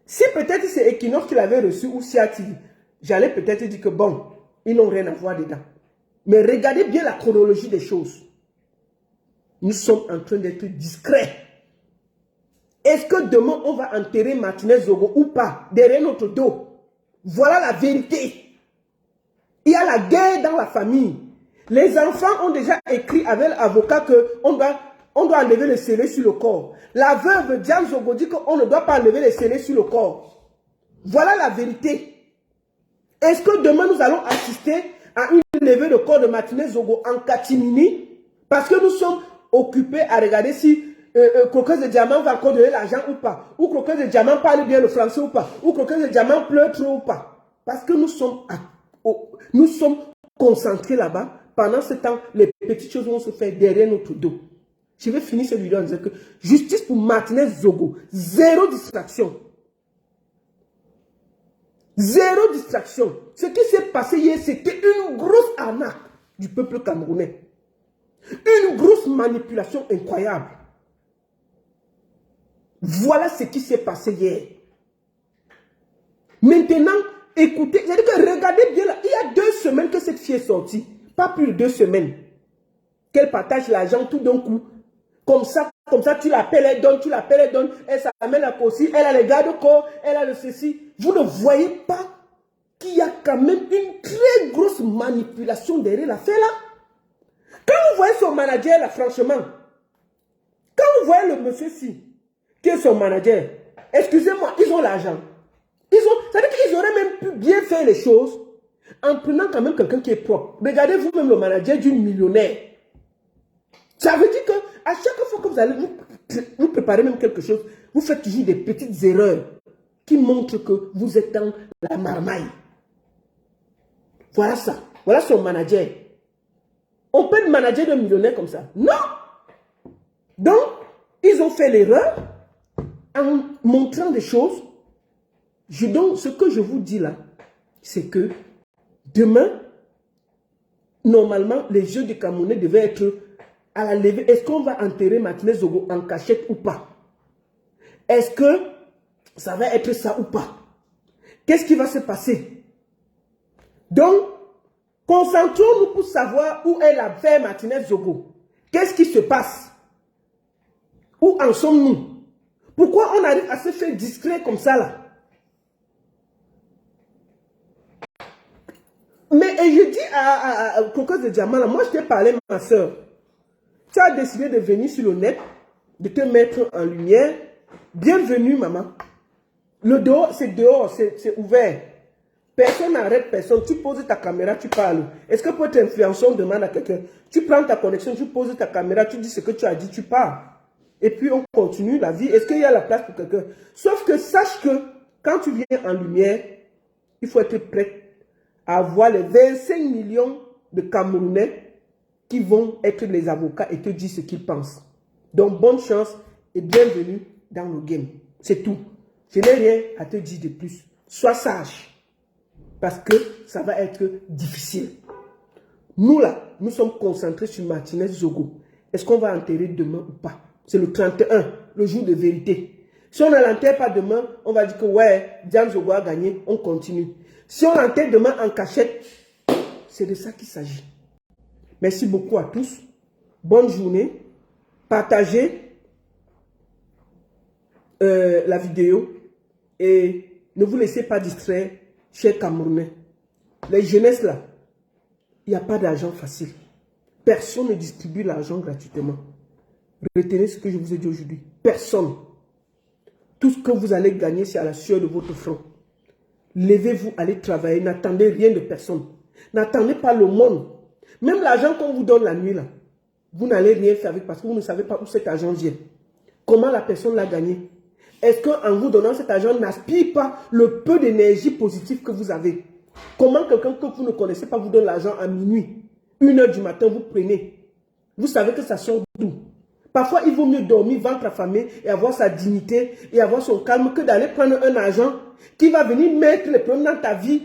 Si peut-être c'est Equinox qui l'avait reçu ou Sia TV, j'allais peut-être dire que bon, ils n'ont rien à voir dedans. Mais regardez bien la chronologie des choses. Nous sommes en train d'être discrets. Est-ce que demain, on va enterrer Martinez Zogo ou pas, derrière notre dos? Voilà la vérité. Il y a la guerre dans la famille. Les enfants ont déjà écrit avec l'avocat qu'on doit enlever le scellé sur le corps. La veuve Diane Zogo dit qu'on ne doit pas enlever le scellé sur le corps. Voilà la vérité. Est-ce que demain, nous allons assister à une levée de corps de Martinez Zogo en catimini? Parce que nous sommes occupés à regarder si Croqueuse de Diamant va encore donner l'argent ou pas. Ou Croqueuse de Diamant parle bien le français ou pas. Ou Croqueuse de Diamant pleure trop ou pas. Parce que nous sommes concentrés là-bas. Pendant ce temps, les petites choses vont se faire derrière notre dos. Je vais finir cette vidéo en disant que justice pour Martinez Zogo. Zéro distraction. Zéro distraction. Ce qui s'est passé hier, c'était une grosse arnaque du peuple camerounais. Une grosse manipulation incroyable. Voilà ce qui s'est passé hier. Maintenant, écoutez, c'est-à-dire que regardez bien là, il y a 2 semaines que cette fille est sortie. Pas plus de 2 semaines. Qu'elle partage l'argent tout d'un coup. Comme ça, tu l'appelles, elle donne, tu l'appelles, elle donne. Elle s'amène à Kossi, elle a les garde-corps, elle a le ceci. Vous ne voyez pas qu'il y a quand même une très grosse manipulation derrière l'affaire là? Quand vous voyez son manager là, franchement, quand vous voyez le monsieur-ci, qui est son manager, excusez-moi, ils ont l'argent. C'est-à-dire qu'ils auraient même pu bien faire les choses en prenant quand même quelqu'un qui est propre. Regardez vous-même le manager d'une millionnaire. Ça veut dire qu'à chaque fois que vous allez vous préparer même quelque chose, vous faites toujours des petites erreurs qui montrent que vous êtes dans la marmaille. Voilà ça. Voilà son manager. On peut être manager d'un millionnaire comme ça. Non. Donc, ils ont fait l'erreur en montrant des choses. Donc, ce que je vous dis là, c'est que demain, normalement, les Jeux du Camerounais devaient être à la levée. Est-ce qu'on va enterrer Martinez Zogo en cachette ou pas? Est-ce que ça va être ça ou pas? Qu'est-ce qui va se passer? Donc, concentrons-nous pour savoir où est l'affaire Martinez Zogo. Qu'est-ce qui se passe? Où en sommes-nous? Pourquoi on arrive à se faire discret comme ça là? Mais et je dis à Croqueuse de Diamant là, moi je t'ai parlé ma soeur. Tu as décidé de venir sur le net, de te mettre en lumière. Bienvenue maman. Le dehors, c'est ouvert. Personne n'arrête personne. Tu poses ta caméra, tu parles. Est-ce que pour être influenceur, on demande à quelqu'un? Tu prends ta connexion, tu poses ta caméra, tu dis ce que tu as dit, tu parles. Et puis on continue la vie. Est-ce qu'il y a la place pour quelqu'un? Sauf que sache que quand tu viens en lumière, il faut être prêt à avoir les 25 millions de Camerounais qui vont être les avocats et te dire ce qu'ils pensent. Donc bonne chance et bienvenue dans le game. C'est tout. Je n'ai rien à te dire de plus. Sois sage. Parce que ça va être difficile. Nous là, nous sommes concentrés sur Martinez Zogo. Est-ce qu'on va enterrer demain ou pas? C'est le 31, le jour de vérité. Si on ne l'enterre pas demain, on va dire que ouais, Diane Zogo a gagné, on continue. Si on l'enterre demain en cachette, c'est de ça qu'il s'agit. Merci beaucoup à tous. Bonne journée. Partagez la vidéo et ne vous laissez pas distraire, chers Camerounais. Les jeunesses là, il n'y a pas d'argent facile. Personne ne distribue l'argent gratuitement. Retenez ce que je vous ai dit aujourd'hui. Personne. Tout ce que vous allez gagner, c'est à la sueur de votre front. Levez-vous, allez travailler. N'attendez rien de personne. N'attendez pas le monde. Même l'argent qu'on vous donne la nuit, là, vous n'allez rien faire avec parce que vous ne savez pas où cet argent vient. Comment la personne l'a gagné? Est-ce qu'en vous donnant cet argent, n'aspire pas le peu d'énergie positive que vous avez? Comment quelqu'un que vous ne connaissez pas vous donne l'argent à minuit? 1 h du matin, vous prenez. Vous savez que ça sort d'où? Parfois, il vaut mieux dormir, ventre affamé et avoir sa dignité et avoir son calme que d'aller prendre un argent qui va venir mettre les problèmes dans ta vie.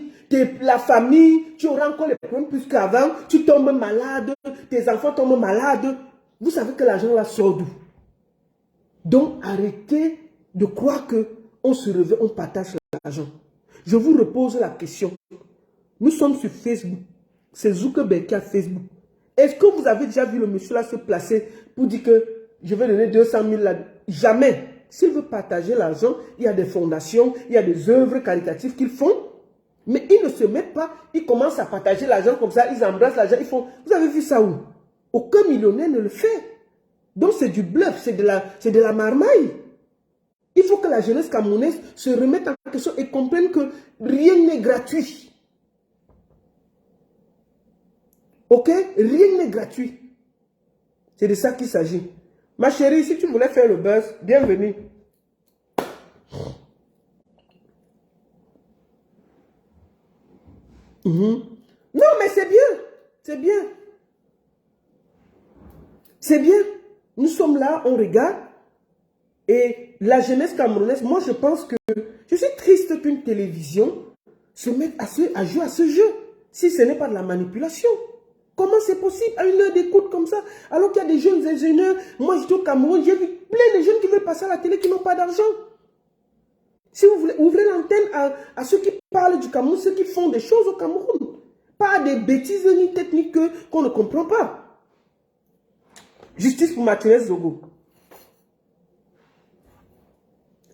La famille, tu auras encore les problèmes plus qu'avant. Tu tombes malade, tes enfants tombent malades. Vous savez que l'argent là sort d'où? Donc, arrêtez de croire que on se réveille, on partage l'argent. Je vous repose la question. Nous sommes sur Facebook. C'est Zuckerberg qui a Facebook. Est-ce que vous avez déjà vu le monsieur là se placer pour dire que je vais donner 200 000 là? Jamais. S'il veut partager l'argent, il y a des fondations, il y a des œuvres caritatives qu'ils font. Mais ils ne se mettent pas, ils commencent à partager l'argent comme ça, ils embrassent l'argent, ils font... Vous avez vu ça où? Aucun millionnaire ne le fait. Donc c'est du bluff, c'est de la marmaille. Il faut que la jeunesse camerounaise se remette en question et comprenne que rien n'est gratuit. Ok? Rien n'est gratuit. C'est de ça qu'il s'agit. Ma chérie, si tu voulais faire le buzz, bienvenue. Non, mais c'est bien. C'est bien. C'est bien. Nous sommes là, on regarde. Et la jeunesse camerounaise, moi je pense que je suis triste qu'une télévision se mette à jouer à ce jeu. Si ce n'est pas de la manipulation. Comment c'est possible à une heure d'écoute comme ça? Alors qu'il y a des jeunes ingénieurs. Moi j'étais au Cameroun, j'ai vu plein de jeunes qui veulent passer à la télé qui n'ont pas d'argent. Si vous voulez, ouvrez l'antenne à ceux qui parlent du Cameroun, ceux qui font des choses au Cameroun. Pas des bêtises ni techniques qu'on ne comprend pas. Justice pour Martinez Zogo.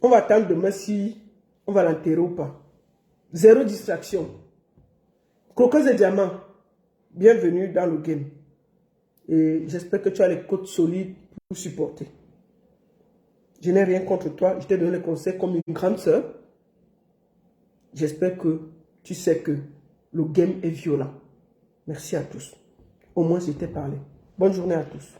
On va attendre demain si on va l'enterrer ou pas. Zéro distraction. Croqueuse et diamant, bienvenue dans le game. Et j'espère que tu as les côtes solides pour supporter. Je n'ai rien contre toi. Je t'ai donné les conseils comme une grande sœur. J'espère que tu sais que le game est violent. Merci à tous. Au moins, je t'ai parlé. Bonne journée à tous.